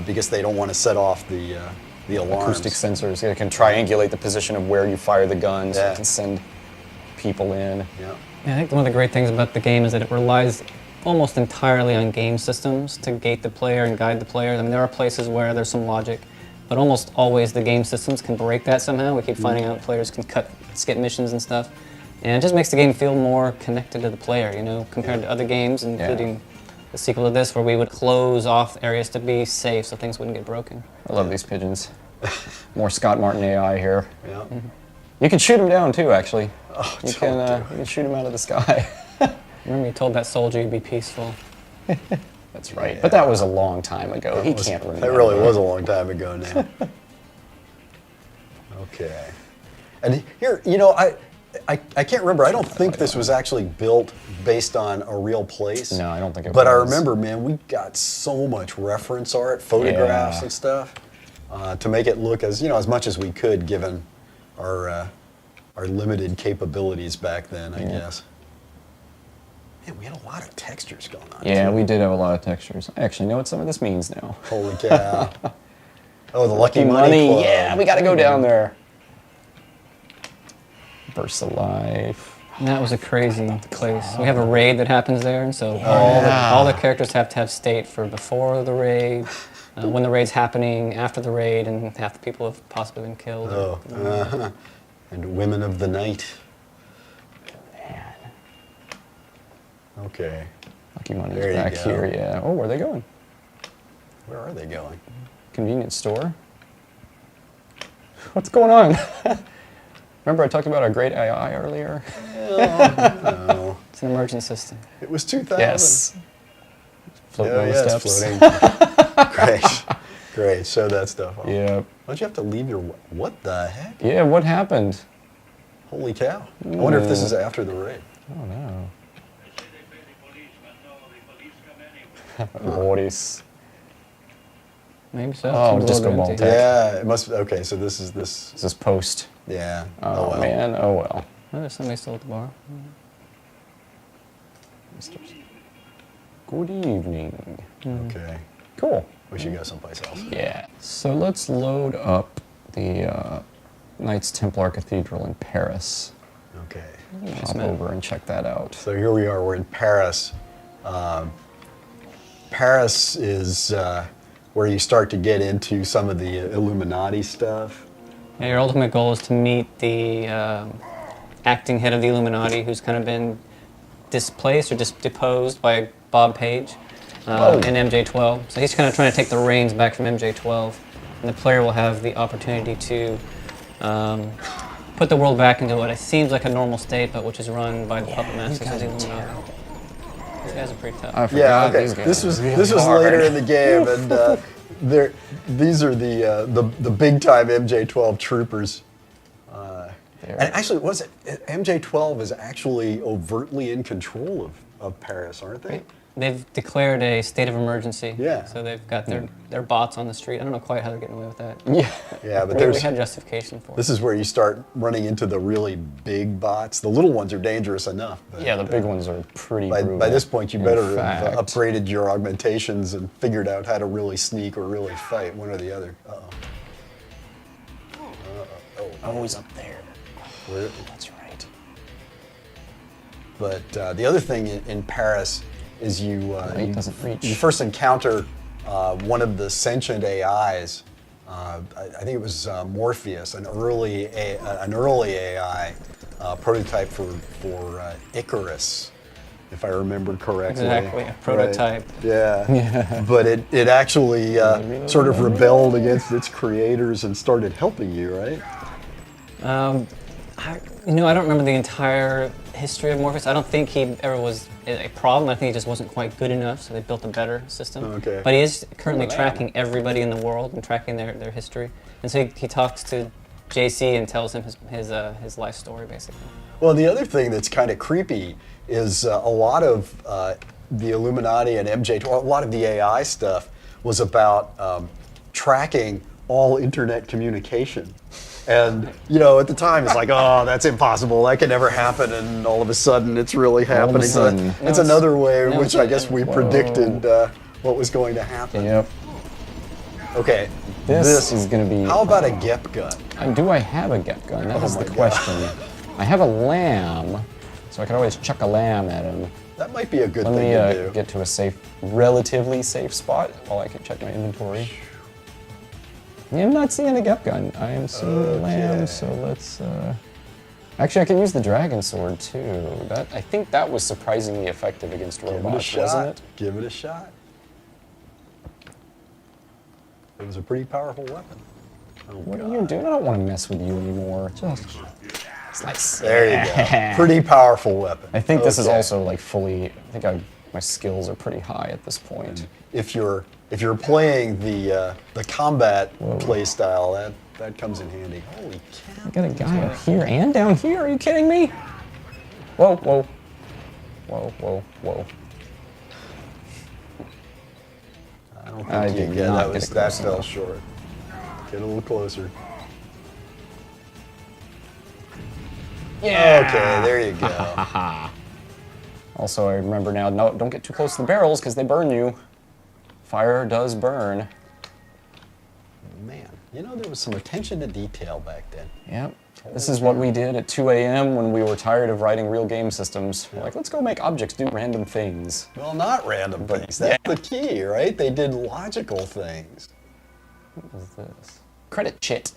Because they don't want to set off the alarms. Acoustic sensors. It can triangulate the position of where you fire the gun, so it can send people in. Yeah. Yeah, I think one of the great things about the game is that it relies almost entirely on game systems to gate the player and guide the player. I mean, there are places where there's some logic, but almost always the game systems can break that somehow. We keep finding out players can skip missions and stuff. And it just makes the game feel more connected to the player, you know, compared to other games, including the sequel to this, where we would close off areas to be safe so things wouldn't get broken. I love these pigeons. More Scott Martin AI here. Yeah. You can shoot them down too, actually. Oh, you can shoot them out of the sky. Remember you told that soldier you'd be peaceful. That's right. Yeah. But that was a long time ago. He can't remember. That really was a long time ago now. Okay. And here, you know, I can't remember. I don't think this was actually built based on a real place. No, I don't think it was. But I remember, man, we got so much reference art, photographs and stuff, to make it look as, you know, as much as we could given our limited capabilities back then, I guess. Man, we had a lot of textures going on. Yeah, we did have a lot of textures. I actually know what some of this means now. Holy cow. Oh, the Lucky Money Club. Yeah, we got to go down there. Bursts of Life. That was a crazy place. We have a raid that happens there, and so all the characters have to have state for before the raid, when the raid's happening, after the raid, and half the people have possibly been killed. Oh, and Women of the Night. Man. Okay. Lucky Money's back here, yeah. Oh, where are they going? Where are they going? Convenience store. What's going on? Remember I talked about our great AI earlier? No. It's an emergent system. It was 2000. Yes. Floating on the steps. Floating. Great. Great. Show that stuff off. Yeah. Don't you have to leave your... What the heck? Yeah, what happened? Holy cow. I wonder if this is after the raid. Oh, no. Boris. Maybe so. Oh, Disco Ball Tech. Yeah, it must... Okay, so this is... This is post. Yeah. Oh, well. man. Oh, well. Oh, there's somebody still at the bar. Good evening. Okay. Cool. We should go someplace else. Yeah. So let's load up the Knights Templar Cathedral in Paris. Okay. Hop over and check that out. So here we are. We're in Paris. Paris is where you start to get into some of the Illuminati stuff. Yeah, your ultimate goal is to meet the acting head of the Illuminati, who's kind of been displaced or deposed by Bob Page in MJ12. So he's kind of trying to take the reins back from MJ12, and the player will have the opportunity to put the world back into what it seems like a normal state, but which is run by the puppet masters of the Illuminati. These guys are pretty tough. Yeah, okay. This was later in the game, and these are the big time MJ12 troopers. And actually, MJ12 is actually overtly in control of Paris, aren't they? they've declared a state of emergency. Yeah. So they've got their bots on the street. I don't know quite how they're getting away with that. Yeah, but We had justification for it. this is where you start running into the really big bots. The little ones are dangerous enough. But, Yeah, the big ones are pretty by brutal. this point, you In better have fact- upgraded your augmentations and figured out how to really sneak or really fight, one or the other. Uh-oh. Oh, he's up there. Where- That's right. But the other thing in Paris is it doesn't reach. you first encounter one of the sentient AIs. I think it was Morpheus, an early AI prototype for Icarus, if I remember correctly. Exactly, a prototype. Right. Yeah. But it actually sort of rebelled against its creators and started helping you, right? I don't remember the entire history of Morpheus. I don't think he ever was a problem. I think he just wasn't quite good enough, so they built a better system. Okay. But he is currently tracking everybody in the world and tracking their history. And so he talks to JC and tells him his life story, basically. Well, the other thing that's kind of creepy is a lot of the Illuminati and MJ, a lot of the AI stuff was about tracking all internet communication. And, at the time it's like, oh, that's impossible. That can never happen. And all of a sudden it's really happening. So sudden. it's another way in No, which I guess we predicted what was going to happen. Yep. Okay. This is going to be... How about a Gep gun? Do I have a Gep gun? That is my the God. question. I have a lamb, so I can always chuck a lamb at him. That might be a good Let thing me to do. get to a relatively safe spot while I can check my inventory. Yeah, I'm not seeing a Gep gun. I am seeing a lamb, so let's... Actually, I can use the dragon sword, too. I think that was surprisingly effective against Give it a robots, shot. wasn't it? Give it a shot. It was a pretty powerful weapon. Oh, What God. are you doing? I don't want to mess with you anymore. Just slice. There you go. Pretty powerful weapon. I think this is Okay. also like fully. I think my skills are pretty high at this point. If you're playing the combat play style, that comes in handy. Holy cow! I got a guy up here and down here. Are you kidding me? Whoa, whoa, whoa, whoa, whoa. I don't think I you did get not that. get That close fell enough. short. Get a little closer. Yeah. Okay, there you go. Also, I remember now. No, don't get too close to the barrels because they burn you. Fire does burn. Man, there was some attention to detail back then. Yep. This is what we did at 2 a.m. when we were tired of writing real game systems. We're like, let's go make objects do random things. Well, not random things. That's the key, right? They did logical things. What is this? Credit chit.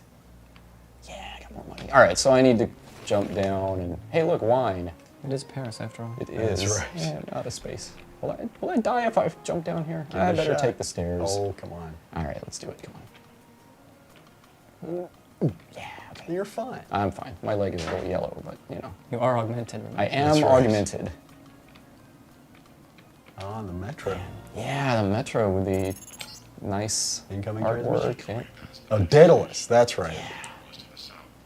Yeah, I got more money. All right, so I need to jump down and hey, look, wine. It is Paris, after all. It is. That's right. Yeah, I'm out of space. Will I die if I jump down here? Give I it a better shot. take the stairs. Oh, come on. All right, let's do it. Come on. Yeah, okay. You're fine. I'm fine. My leg is a little yellow, but You are augmented, remember? I am That's right. augmented. On the metro. Yeah, the metro with the nice Incoming artwork. Yeah. Oh, Daedalus. That's right.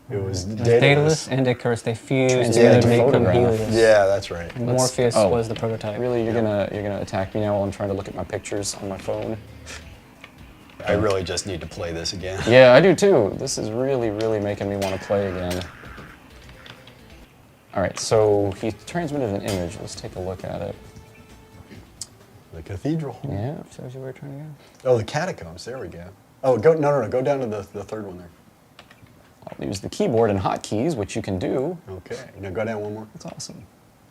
It was Daedalus Daedalus. and Icarus, they fused Transmitted together to make photograph. Helios. Yeah, that's right. And Morpheus oh. was the prototype. Really, you're gonna attack me now while I'm trying to look at my pictures on my phone? I really just need to play this again. Yeah, I do too. This is really, really making me want to play again. All right, so he transmitted an image. Let's take a look at it. The cathedral. Yeah. Shows you where you're trying to go. Oh, the catacombs. There we go. Oh, go go down to the third one there. I'll use the keyboard and hotkeys, which you can do. Okay. Now go down one more. That's awesome.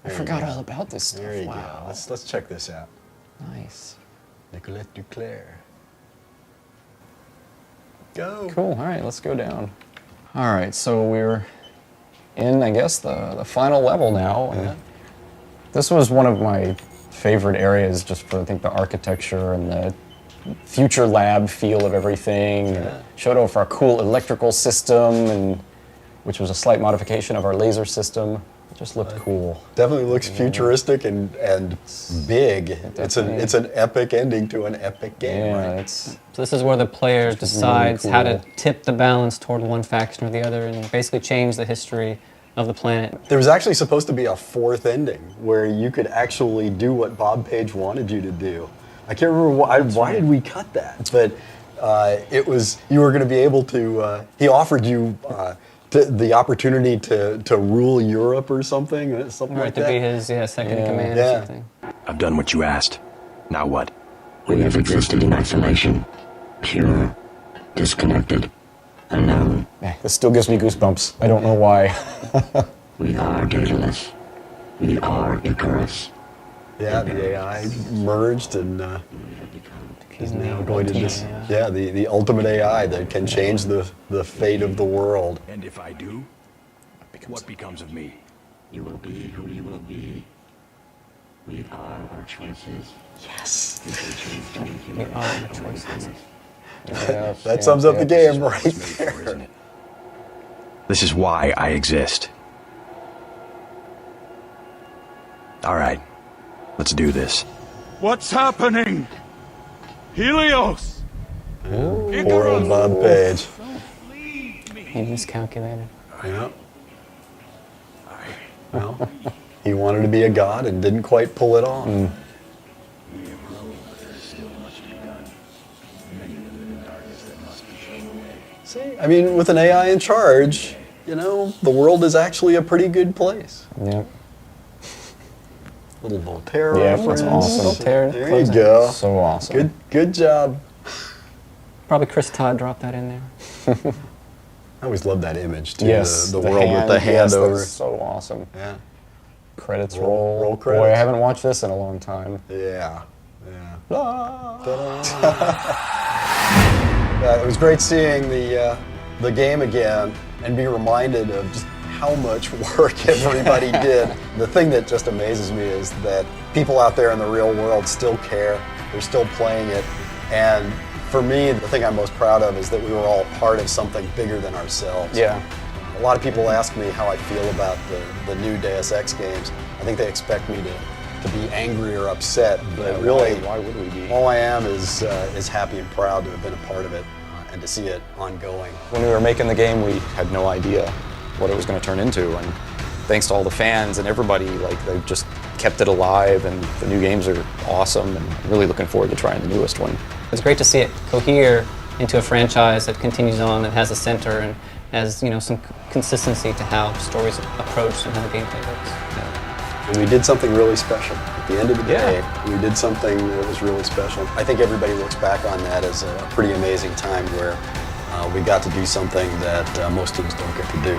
There I you forgot go. all about this stuff. There you wow. go. Let's check this out. Nice. Nicolette Duclair. Go. Cool. All right, let's go down. All right, so we're in, I guess, the final level now. And this was one of my favorite areas just for, I think, the architecture and the future lab feel of everything. Yeah. Showed off our cool electrical system, and which was a slight modification of our laser system. It just looked cool. Definitely looks futuristic and big. It's an epic ending to an epic game. Yeah, Right? it's So this is where the player really decides how to cool. tip the balance toward one faction or the other and basically change the history of the planet. There was actually supposed to be a fourth ending where you could actually do what Bob Page wanted you to do. I can't remember why did we cut that, but it was, you were going to be able to, he offered you the opportunity to rule Europe or something like that. To be his second in command or something. I've done what you asked. Now what? We have existed in isolation, pure, disconnected, alone. This still gives me goosebumps. I don't know why. We are dataless. We are Icarus. Yeah, the AI merged and is now going to just, the ultimate AI that can change the fate of the world. And if I do, what becomes of me? You will be who you will be. We are our choices. Yes. We are our choices. That sums up the game right there. This is why I exist. All right, let's do this. What's happening? Helios! Poor old Bob Page. He miscalculated. Yeah. Well, he wanted to be a god and didn't quite pull it off. See, I mean, with an AI in charge, you know, the world is actually a pretty good place. Yep. Little Voltaire Yeah, reference. that's awesome. Voltaire. There you go. So awesome. Good job. Probably Chris Todd dropped that in there. I always love that image too. Yes, the world with the hand yes, over. that's so awesome. Yeah. Credits Roll roll. credits. Boy, I haven't watched this in a long time. Yeah. It was great seeing the game again and be reminded of just how much work everybody did. The thing that just amazes me is that people out there in the real world still care. They're still playing it. And for me, the thing I'm most proud of is that we were all part of something bigger than ourselves. Yeah. A lot of people ask me how I feel about the new Deus Ex games. I think they expect me to be angry or upset, but really, why would we be? all I am is happy and proud to have been a part of it and to see it ongoing. When we were making the game, we had no idea what it was going to turn into, and thanks to all the fans and everybody, like, they've just kept it alive, and the new games are awesome, and I'm really looking forward to trying the newest one. It's great to see it cohere into a franchise that continues on, that has a center and has, you know, some consistency to how stories approach and how the gameplay works. And we did something really special. At the end of the day, we did something that was really special. I think everybody looks back on that as a pretty amazing time where we got to do something that most teams don't get to do.